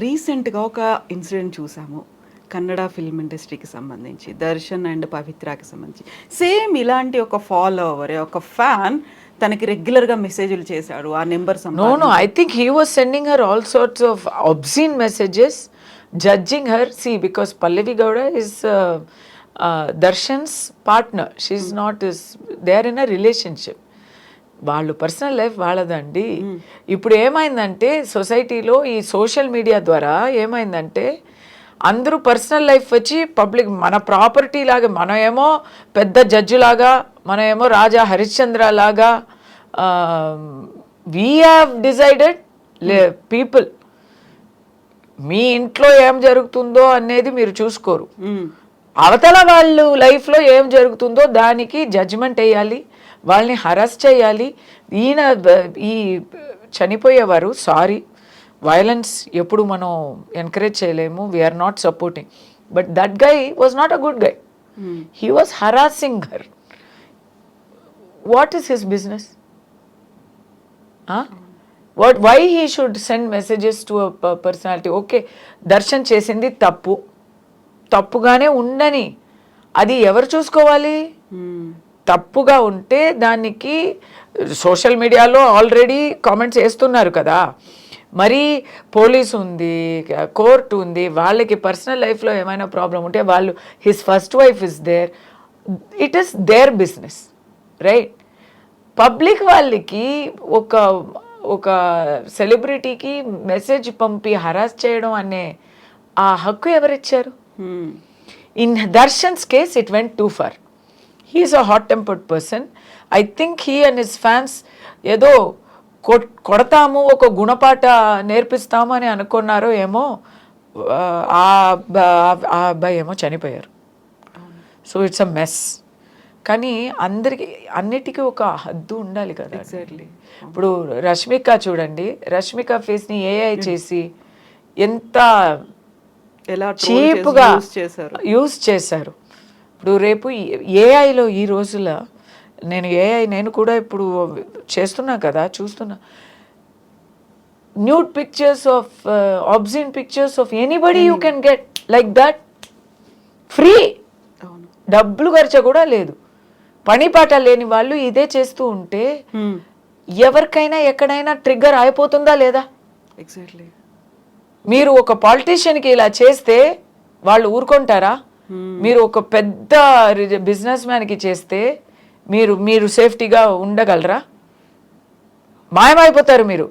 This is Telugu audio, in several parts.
రీసెంట్గా ఒక ఇన్సిడెంట్ చూసాము కన్నడ ఫిల్మ్ ఇండస్ట్రీకి సంబంధించి దర్శన్ అండ్ పవిత్రకి సంబంధించి సేమ్ ఇలాంటి ఒక ఫాలోవర్ ఒక ఫ్యాన్ తనకి రెగ్యులర్గా మెసేజ్లు చేశాడు ఆ number No, I think he was sending her all sorts of obscene messages, judging her. See, because Pallavi Gowda is Darshan's partner. She's not his. They are in a relationship. వాళ్ళు పర్సనల్ లైఫ్ వాళ్ళదండి. ఇప్పుడు ఏమైందంటే సొసైటీలో ఈ సోషల్ మీడియా ద్వారా ఏమైందంటే అందరూ పర్సనల్ లైఫ్ వచ్చి పబ్లిక్ మన ప్రాపర్టీ లాగా, మనం ఏమో పెద్ద జడ్జి లాగా, మనం ఏమో రాజా హరిశ్చంద్ర లాగా వీ హ్యావ్ డిసైడెడ్ పీపుల్ మీ ఇంట్లో ఏం జరుగుతుందో అనేది మీరు చూసుకోరు. అవతల వాళ్ళు లైఫ్లో ఏం జరుగుతుందో దానికి జడ్జిమెంట్ వేయాలి, వాళ్ళని హరాస్ చేయాలి. ఈయన ఈ చనిపోయేవారు సారీ వైలెన్స్ ఎప్పుడు మనం ఎంకరేజ్ చేయలేము, we are not supporting, but that guy was not a good guy. He was harassing her. What is his business? Why he should send messages to a personality? Okay, Darshan చేసింది తప్పు, తప్పుగానే ఉండని, అది ఎవరు చూసుకోవాలి? తప్పుగా ఉంటే దానికి సోషల్ మీడియాలో ఆల్రెడీ కామెంట్స్ వేస్తున్నారు కదా, మరి పోలీసు ఉంది, కోర్టు ఉంది, వాళ్ళకి పర్సనల్ లైఫ్లో ఏమైనా ప్రాబ్లం ఉంటే వాళ్ళు his first wife is there, it is their business, right? Public వాళ్ళకి ఒక సెలబ్రిటీకి మెసేజ్ పంపి హరాస్ చేయడం అనే ఆ హక్కు ఎవరిచ్చారు? In Darshan's case it went too far. He is a hot tempered person. I think he and his fans ఏదో కొడతాము, ఒక గుణపాఠ నేర్పిస్తాము అని అనుకున్నారో ఏమో. ఆ అబ్బాయి ఏమో చనిపోయారు. So it's a mess. కానీ అన్నిటికీ ఒక హద్దు ఉండాలి కదా. ఎగ్జాక్ట్లీ. ఇప్పుడు రష్మిక చూడండి, రష్మిక ఫేస్ని ఏఐ చేసి ఎంత చీప్గా యూజ్ చేశారు. ఇప్పుడు రేపు ఏఐలో ఈ రోజుల్లో నేను కూడా ఇప్పుడు చేస్తున్నా కదా, చూస్తున్నా nude pictures of obscene pictures of anybody you can get like that free. డబ్బులు ఖర్చు కూడా లేదు. పని పాట లేని వాళ్ళు ఇదే చేస్తూ ఉంటే ఎవరికైనా ఎక్కడైనా ట్రిగ్గర్ అయిపోతుందా లేదా? ఎగ్జాక్ట్లీ. మీరు ఒక పాలిటీషియన్కి ఇలా చేస్తే వాళ్ళు ఊరుకుంటారా? మీరు ఒక పెద్ద బిజినెస్ మ్యాన్కి చేస్తే మీరు సేఫ్టీగా ఉండగలరా? మాయమైపోతారు మీరు.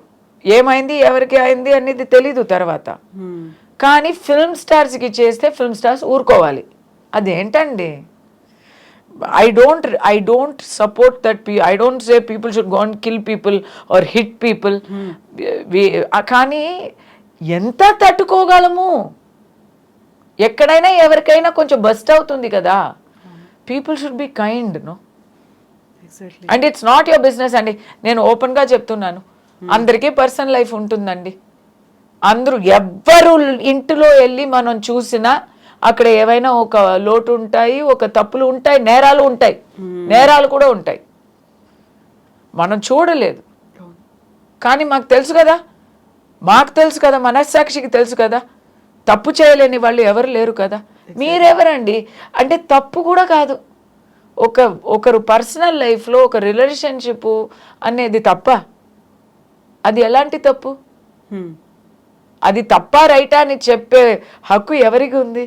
ఏమైంది, ఎవరికి అయింది అనేది తెలీదు తర్వాత. కానీ ఫిల్మ్ స్టార్స్కి చేస్తే ఫిల్మ్ స్టార్స్ ఊరుకోవాలి. అదేంటండి? I don't support that. I don't say people should go and kill people or hit people. కానీ ఎంత తట్టుకోగలము? ఎక్కడైనా ఎవరికైనా కొంచెం బస్ట్ అవుతుంది కదా. People should be kind, no? And it's not your business అండి. నేను ఓపెన్గా చెప్తున్నాను, అందరికీ పర్సనల్ లైఫ్ ఉంటుందండి. అందరూ ఎవ్వరు ఇంటిలో వెళ్ళి మనం చూసినా అక్కడ ఏవైనా ఒక లోటు ఉంటాయి, ఒక తప్పులు ఉంటాయి, నేరాలు ఉంటాయి, నేరాలు కూడా ఉంటాయి. మనం చూడలేదు కానీ మాకు తెలుసు కదా, మనస్సాక్షికి తెలుసు కదా, తప్పు చేయలేని వాళ్ళు ఎవరు లేరు కదా. మీరెవరండి? అంటే తప్పు కూడా కాదు. ఒకరు పర్సనల్ లైఫ్లో ఒక రిలేషన్షిప్ అనేది తప్ప? అది ఎలాంటి తప్పు? అది తప్ప రైటా అని చెప్పే హక్కు ఎవరికి ఉంది?